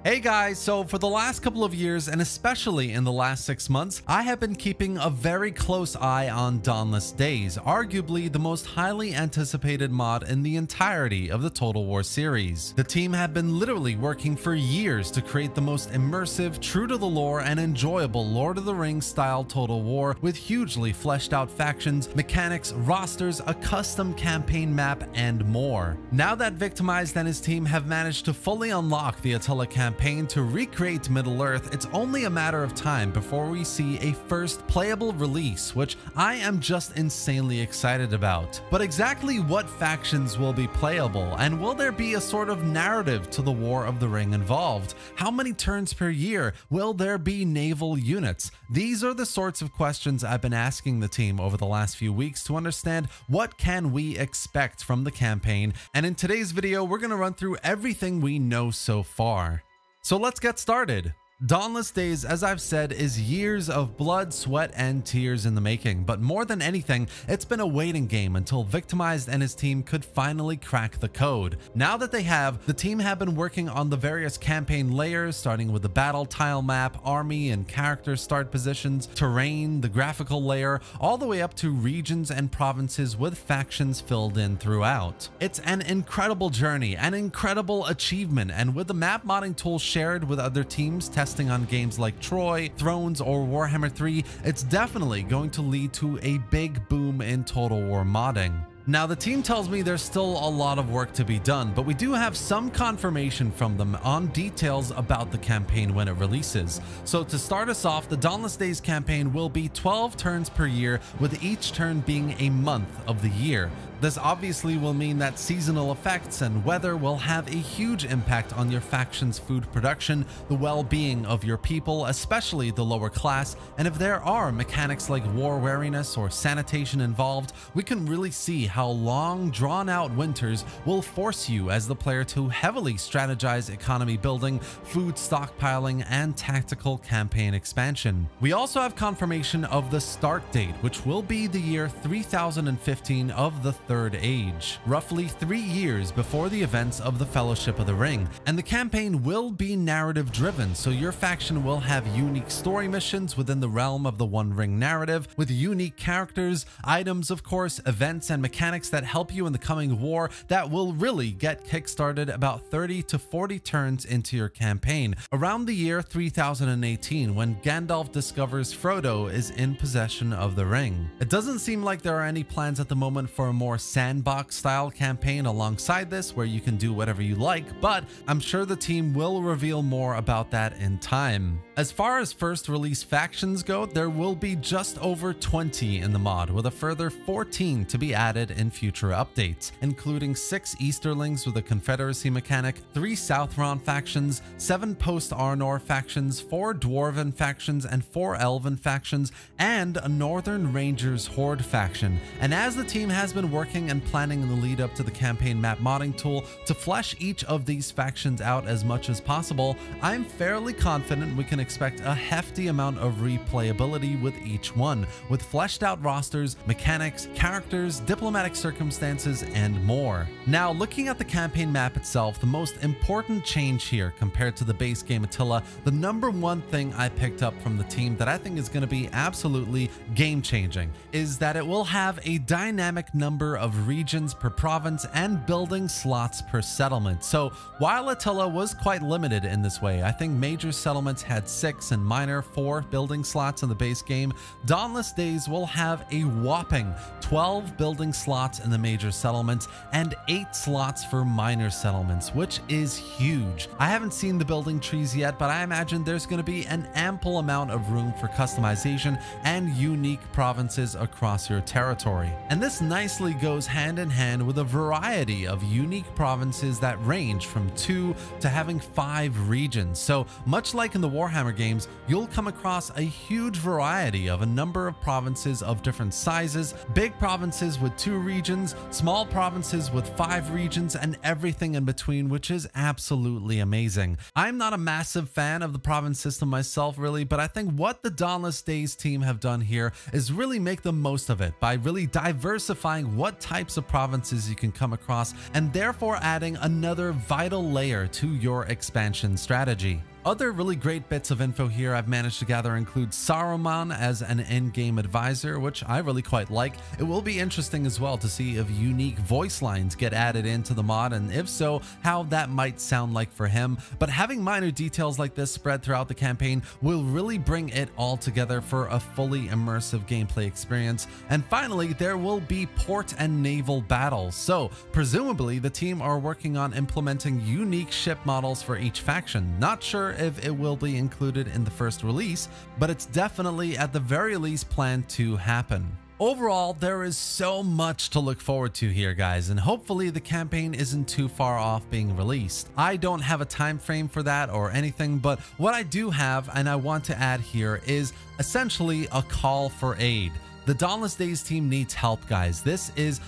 Hey guys, so for the last couple of years, and especially in the last 6 months, I have been keeping a very close eye on Dawnless Days, arguably the most highly anticipated mod in the entirety of the Total War series. The team have been literally working for years to create the most immersive, true to the lore, and enjoyable Lord of the Rings style Total War with hugely fleshed out factions, mechanics, rosters, a custom campaign map, and more. Now that Victimized and his team have managed to fully unlock the Attila campaign to recreate Middle-earth, it's only a matter of time before we see a first playable release, which I am just insanely excited about. But exactly what factions will be playable, and will there be a sort of narrative to the War of the Ring involved? How many turns per year? Will there be naval units? These are the sorts of questions I've been asking the team over the last few weeks to understand what can we expect from the campaign, and in today's video we're going to run through everything we know so far. So let's get started. Dawnless Days, as I've said, is years of blood, sweat, and tears in the making, but more than anything, it's been a waiting game until Victimized and his team could finally crack the code. Now that they have, the team have been working on the various campaign layers, starting with the battle tile map, army and character start positions, terrain, the graphical layer, all the way up to regions and provinces with factions filled in throughout. It's an incredible journey, an incredible achievement, and with the map modding tool shared with other teams testing on games like Troy, Thrones, or Warhammer 3, it's definitely going to lead to a big boom in Total War modding. Now, the team tells me there's still a lot of work to be done, but we do have some confirmation from them on details about the campaign when it releases. So to start us off, the Dawnless Days campaign will be 12 turns per year, with each turn being a month of the year. This obviously will mean that seasonal effects and weather will have a huge impact on your faction's food production, the well-being of your people, especially the lower class, and if there are mechanics like war wariness or sanitation involved, we can really see how long, drawn-out winters will force you as the player to heavily strategize economy building, food stockpiling, and tactical campaign expansion. We also have confirmation of the start date, which will be the year 3015 of the Third Age, roughly 3 years before the events of the Fellowship of the Ring, and the campaign will be narrative driven, so your faction will have unique story missions within the realm of the One Ring narrative, with unique characters, items of course, events and mechanics that help you in the coming war that will really get kickstarted about 30 to 40 turns into your campaign, around the year 3018 when Gandalf discovers Frodo is in possession of the ring. It doesn't seem like there are any plans at the moment for a more sandbox style campaign alongside this where you can do whatever you like, but I'm sure the team will reveal more about that in time. As far as first release factions go, there will be just over 20 in the mod, with a further 14 to be added in future updates, including 6 Easterlings with a Confederacy mechanic, 3 Southron factions, 7 post-Arnor factions, 4 Dwarven factions, and 4 Elven factions, and a Northern Rangers Horde faction. And as the team has been working and planning in the lead up to the campaign map modding tool to flesh each of these factions out as much as possible, I'm fairly confident we can expect a hefty amount of replayability with each one, with fleshed out rosters, mechanics, characters, diplomatic circumstances, and more. Now, looking at the campaign map itself, the most important change here compared to the base game Attila, the number one thing I picked up from the team that I think is going to be absolutely game-changing, is that it will have a dynamic number of regions per province and building slots per settlement. So while Attila was quite limited in this way, I think major settlements had 6 and minor 4 building slots in the base game, Dawnless Days will have a whopping 12 building slots in the major settlements and 8 slots for minor settlements, which is huge. I haven't seen the building trees yet, but I imagine there's going to be an ample amount of room for customization and unique provinces across your territory. And this nicely goes hand in hand with a variety of unique provinces that range from 2 to having 5 regions. So much like in the Warhammer Warhammer games, you'll come across a huge variety of a number of provinces of different sizes, big provinces with 2 regions, small provinces with 5 regions, and everything in between, which is absolutely amazing. I'm not a massive fan of the province system myself really, but I think what the Dawnless Days team have done here is really make the most of it by really diversifying what types of provinces you can come across, and therefore adding another vital layer to your expansion strategy. Other really great bits of info here I've managed to gather include Saruman as an in-game advisor, which I really quite like. It will be interesting as well to see if unique voice lines get added into the mod, and if so, how that might sound like for him. But having minor details like this spread throughout the campaign will really bring it all together for a fully immersive gameplay experience. And finally, there will be port and naval battles. So presumably the team are working on implementing unique ship models for each faction. Not sure if it will be included in the first release, but it's definitely at the very least planned to happen. Overall, there is so much to look forward to here, guys, and hopefully the campaign isn't too far off being released. I don't have a time frame for that or anything, but what I do have and I want to add here is essentially a call for aid. The Dawnless Days team needs help, guys.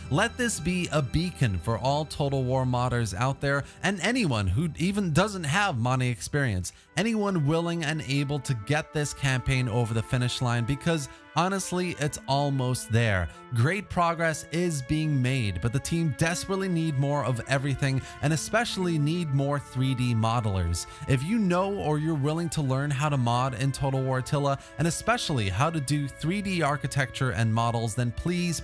Let this be a beacon for all Total War modders out there, and anyone who even doesn't have modding experience, anyone willing and able to get this campaign over the finish line, because honestly, it's almost there. Great progress is being made, but the team desperately need more of everything, and especially need more 3D modelers. If you know or you're willing to learn how to mod in Total War Attila, and especially how to do 3D architecture and models, then please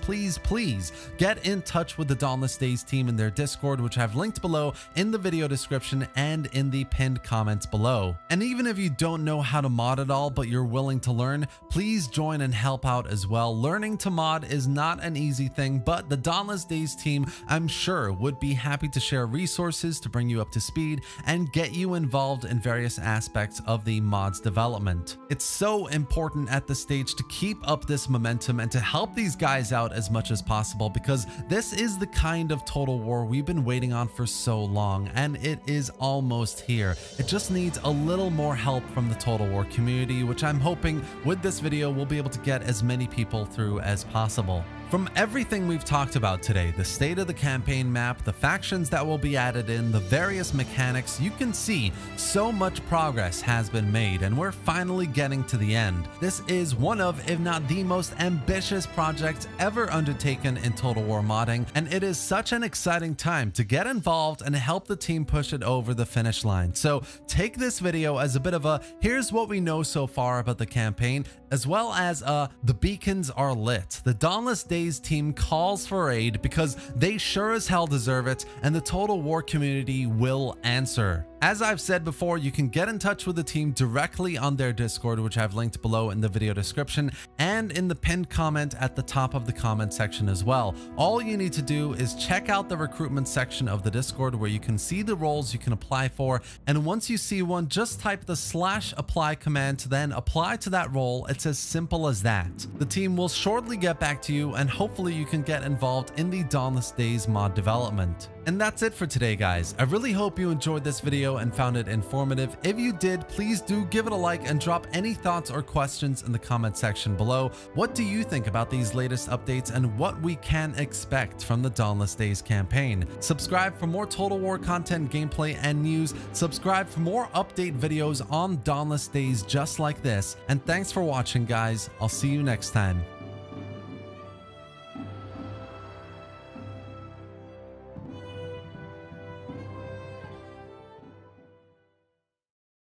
get in touch with the Dawnless Days team in their Discord, which I've linked below in the video description and in the pinned comments below. And even if you don't know how to mod at all, but you're willing to learn, please join and help out as well. Learning to mod is not an easy thing, but the Dawnless Days team, I'm sure, would be happy to share resources to bring you up to speed and get you involved in various aspects of the mod's development. It's so important at this stage to keep up this momentum and to help these guys out as much as possible, because this is the kind of Total War we've been waiting on for so long, and it is almost here. It just needs a little more help from the Total War community, which I'm hoping with this video we'll be able to get as many people through as possible. From everything we've talked about today, the state of the campaign map, the factions that will be added in, the various mechanics, you can see so much progress has been made, and we're finally getting to the end. This is one of, if not the most ambitious projects ever undertaken in Total War modding, and it is such an exciting time to get involved and help the team push it over the finish line. So take this video as a bit of a, here's what we know so far about the campaign, as well as the beacons are lit. The Dawnless Days team calls for aid because they sure as hell deserve it, and the Total War community will answer. As I've said before, you can get in touch with the team directly on their Discord, which I've linked below in the video description and in the pinned comment at the top of the comment section as well. All you need to do is check out the recruitment section of the Discord, where you can see the roles you can apply for, and once you see one, just type the /apply command to then apply to that role. It's as simple as that. The team will shortly get back to you, and hopefully you can get involved in the Dawnless Days mod development. And that's it for today, guys. I really hope you enjoyed this video and found it informative. If you did, please do give it a like and drop any thoughts or questions in the comment section below. What do you think about these latest updates and what we can expect from the Dawnless Days campaign? Subscribe for more Total War content, gameplay, and news. Subscribe for more update videos on Dawnless Days just like this. And thanks for watching, guys. I'll see you next time.